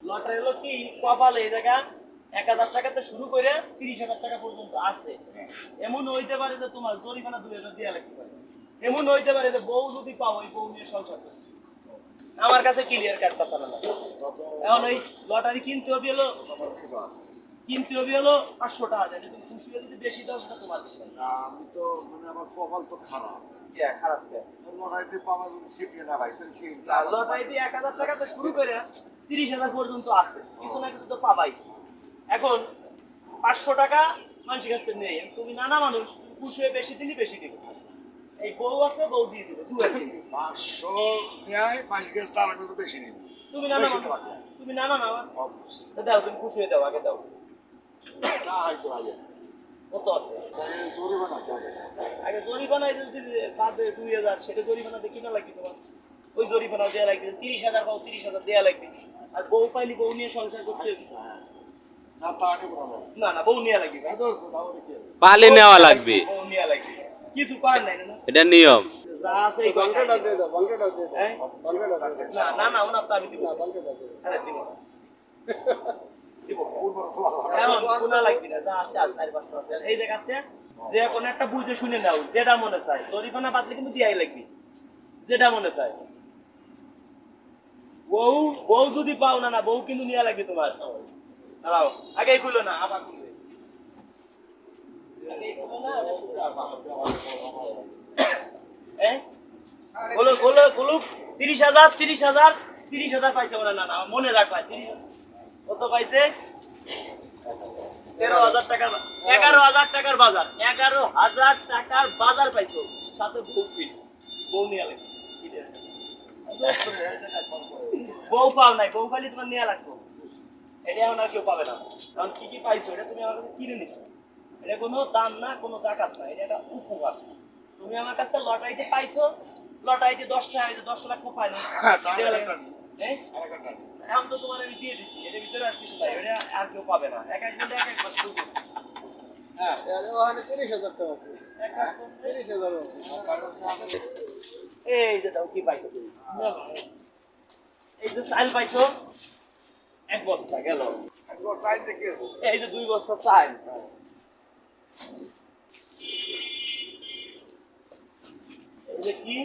Lottery হলো কি কপালে এই জায়গা 1000 টাকা থেকে শুরু করে 30,000 টাকা পর্যন্ত আছে। এমন হইতে পারে যে তোমার জরিমানা 2000 দেয়া লাগতে পারে। এমন হইতে পারে যে বউ যদি পাও ওই বউ নিয়ে সংসার করছে। আমার কাছে ক্লিয়ার কাট কথা না। এখন ওই লটারি কিনতে হবে হলো 500 টাকা দেয়। তুমি খুশি হয়ে যদি বেশি দাও সেটা তোমার বিষয়। না আমি তো মানে আমার কপাল তো খারাপ। কে খারাপ কে? লটারিতে পাওয়া যদি ছিটিয়ে না ভাই তাহলে কি লটারিতে 1000 টাকা থেকে শুরু করে 30,000 পর্যন্ত আছে। কিছু না কিছু তো পাবাই। এখন 500 টাকা মানুষের কাছে নেই। তুমি নানা মানুষ, তুমি খুশি হয়ে বেশি দিনই বেশি দিবে। এই বউ আছে, বউ দিয়ে দিবে। 500 নেয় 5 গেজ তার আগে তো বেশি নেবে। তুমি নানা মানুষ, তুমি নানা না দাও, তুমি খুশি হয়ে দাও, আগে দাও। না হয়তো আগে কত আছে? জরিমানা যাবে। আগে জরিমানা যদি বাদে 2000, সেটা জরিমানা দিয়ে কিনা লাগবে তোমার। ওই জরিমানা দেওয়া লাগবে 30,000 পাও, 30,000 দেওয়া লাগবে। আর বউ পাইলি বউ নিয়ে সংসার করতে হবে। না তা আগে বলো না না, বউ নিয়ে লাগবে। পালে নেওয়া লাগবে, বউ নিয়ে লাগবে, কিছু করার নাই। না এটা নিয়ম। যা আছে এই বাঙ্কাটা দিয়ে দাও, বাঙ্কাটা দিয়ে দাও। হ্যাঁ না না না, ওনা তো আমি দিব না, বাঙ্কাটা দিয়ে দাও। আরে দিব না, দিব এখন কোনা লাগবে না, যা আছে আর 4-500 আছে এই জায়গাতে। যে কোন একটা বুঝে শুনে নাও, যেটা মনে চায়। জরিমানা বাদলে কিন্তু দিয়াই লাগবে, যেটা মনে চায়। বউ বউ যদি পাও না, না বউ কিন্তু নিয়ে লাগবে তোমার। দাঁড়াও, আগে খুলো না, আবার খুলবে। গোলো গোলো গোলো 30,000 30,000 30,000 পাইছে ওরা। না না মনে রাখবা, 30 কত পাইছে? 13,000 টাকার, 11,000 টাকার বাজার, 11,000 টাকার বাজার পাইছো। সাথে বউ ফিট, বউ নিয়ে লাগবে। বউ পাও নাই, বউ পাইলে তোমার নিয়ে লাগতো। এটা এখন আর কেউ পাবে না। কারণ কি কি পাইছো এটা তুমি আমার কাছে কিনে নিছো। এটা কোনো দান না, কোনো জাকাত না, এটা একটা উপহার। তুমি আমার কাছে লটারিতে পাইছো, লটারিতে 10 টাকা, 10 লাখ পাই না। এখন তো তোমার আমি দিয়ে দিচ্ছি, এর ভিতরে আর কিছু নাই, এটা আর কেউ পাবে না। এক একজন এক একবার সুযোগ। হ্যাঁ, ওখানে 30,000 টাকা আছে, 30,000 আছে। এই যে দাও, কি পাইছো তুমি? এই যে চাল পাইছো 1 বস্তা গেল। একবার সাইড দেখে এই যে 2 বস্তা চাল। এই যে কি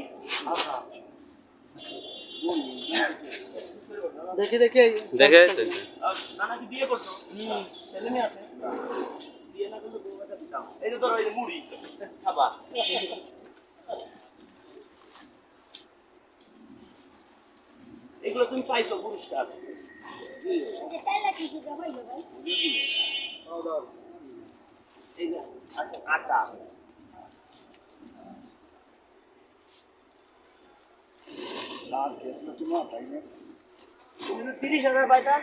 দেখে দেখে দেখে নানা কি বিয়ে করছো? ছেলে মেয়ে আছে? বিয়ে না করলে বউ একটা দিতাম। এই যে ধরো, এই যে মুড়ি খাবা। এগুলো তুমি পাইছো পুরস্কার। এই যে আটা, সার গেছটা তোমার তাই না? তুমি 30,000 পাইতা,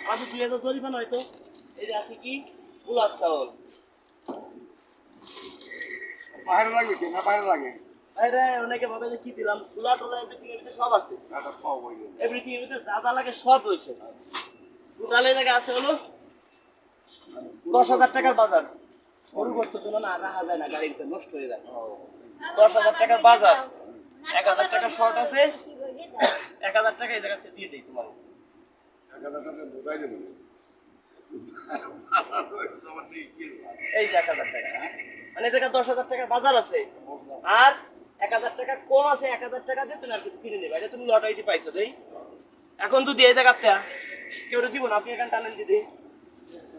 আমাদের 2,000 জরিমানা হয়তো। এই যে আছে কি পোলার চাউল। বাইরে লাগবে কি না বাইরে লাগে? আরে অনেকে ভাবে যে কি দিলাম, চুলা টোলা এভরিথিং এর ভিতরে সব আছে। এটা পাও বই এভরিথিং এর ভিতরে যা যা লাগে সব রয়েছে। টোটাল এই জায়গায় আছে হলো 10,000 টাকার বাজার। গরু গোশত তো না রাখা যায় না, গাড়িতে নষ্ট হয়ে যায়। 10,000 টাকার বাজার, 1,000 টাকা শর্ট আছে। 1,000 টাকা এই জায়গাতে দিয়ে দেই তোমার। 1000 টাকা ঢুকাই দেব। এই যে 1,000 টাকা, মানে এই জায়গায় 10,000 টাকার বাজার আছে। আর 1,000 টাকা কম আছে, 1,000 টাকা দিয়ে তুমি আর কিছু কিনে নেবে। এটা তুমি লটারিতে পাইছো। দেই এখন যদি এই জায়গাতে কেউ দিব না, আপনি এখানে টানেন দিদি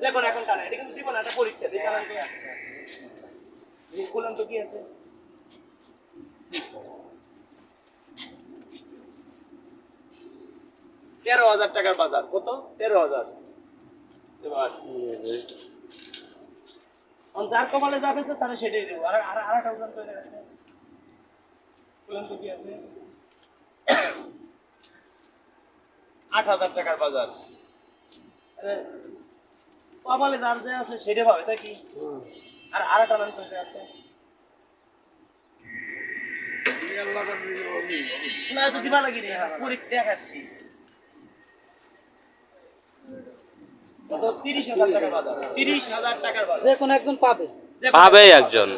দেখুন, এখন টানে এটা কিন্তু দিব না, এটা পরীক্ষা দিই টানেন তো বললাম তো কি আছে। $13,000 টাকার বাজার। কত? 13,000। এবার যার কপালে যাবে তারা সেটাই দেবো। আর আর একটা উদাহরণ তো বললাম তো কি আছে। 8,000 টাকার বাজার। কপালে যার যে আছে সেটা পাবে, তাই কি? আর আরেকটা নাম তো আছে না, তো দিবা লাগি রে, পরীক্ষা দেখাচ্ছি। কত? 30,000 টাকার বাজার। 30,000 টাকার বাজার যে কোনো একজন পাবে, পাবে একজন।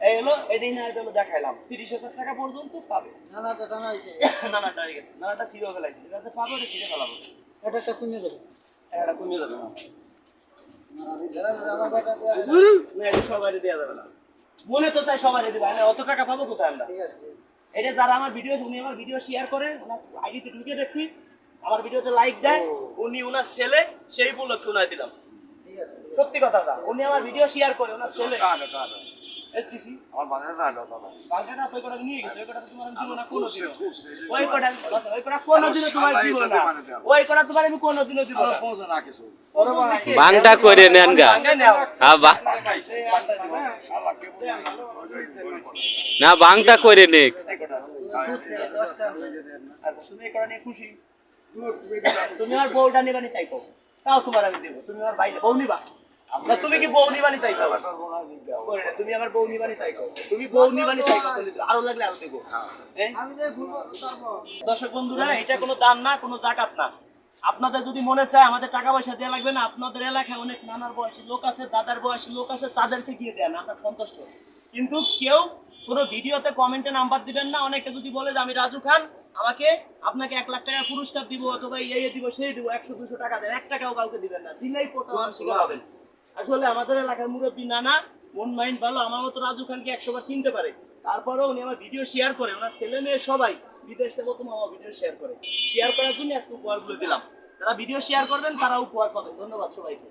এই হলো এটাই না, এটা হলো দেখাইলাম 30,000 টাকা পর্যন্ত পাবে। নানাটা টানা হয়েছে, নানাটা হয়ে গেছে, নানাটা ছিঁড়ে ফেলাইছে, এটাতে পাবে, ওটা ছিঁড়ে ফেলাবো। এটা কমে যাবে। এটা কমিয়ে যাবে না। না, এটা সবারই দেয়া যাবে না। মনে তো চাই সবারই দিবা, না অত টাকা পাবো কোথায় আমরা? ঠিক আছে। এটা যারা আমার ভিডিও, উনি আমার ভিডিও শেয়ার করে, ওনার আইডিতে ঢুকে দেখছি, আমার ভিডিওতে লাইক দেয়, উনি ওনার ছেলে, সেই উপলক্ষে ওনায় দিলাম। ঠিক আছে। সত্যি কথা দা, উনি আমার ভিডিও শেয়ার করে, ওনার ছেলে। টাকা এই দিছি। আমার বাজারে না দাও দাদা বাংলাটা তো ওই কটা নিয়ে গেছে, ওই কটা তো তোমার আমি দিব না কোনোদিনও। খুবছে ওই কটা, ওই কটা কোনোদিনও তোমার দিব না। ওই কটা তোমার আমি কোনোদিনও দিব না। বোঝে না কিছু বাংটা করে নেন গা। বাংলায় নাও। শালা কেমন না বাংটা করে নেক। এই কটা। আর তুমি এই কটা নিয়ে খুশি? তুমি দিলা তুমি আমার বউটা নিবানি তাই কও, তাও তোমার আমি দেবো। তুমি আমার ভাই বউ নিবা না, তুমি কি বউ নিবানি তাই কও? বোনা দিক দাও ওরে না, তুমি আমার বউ নিবানি তাই কও, তুমি বউ নিবানি তাই কও, তাহলে আরো লাগলে আরো দেবো। এই? আমি যে ঘুরবো তারপর দর্শক বন্ধুরা, এটা কোনো দান না, কোনো জাকাত না। আপনাদের যদি মনে চায় আমাদের টাকা পয়সা দেওয়া লাগবে না, আপনাদের এলাকায় অনেক নানার বয়সী লোক আছে, দাদার বয়সী লোক আছে, তাদেরকে গিয়ে দেন, আমরা সন্তুষ্ট। কিন্তু কেউ কোনো ভিডিওতে কমেন্টে নাম্বার দিবেন না। অনেকে যদি বলে যে আমি রাজু খান, আমাকে আপনাকে 1 লাখ টাকা পুরস্কার দিব, অথবা এই দিব সেই দিব, 100-200 টাকা দেন, 1 টাকাও কাউকে দিবেন না, দিলেই প্রতারণার শিকার হবেন। আসলে আমাদের এলাকার মুরব্বী নানা মন মাইন্ড ভালো, আমার মতো রাজু খানকে 100 বার কিনতে পারে, তারপরেও উনি আমার ভিডিও শেয়ার করে, ওনার ছেলে মেয়ে সবাই বিদেশ থেকে প্রথম আমার ভিডিও শেয়ার করে। শেয়ার করার জন্য একটু উপহারগুলো দিলাম। যারা ভিডিও শেয়ার করবেন তারা উপহার পাবেন। ধন্যবাদ সবাইকে।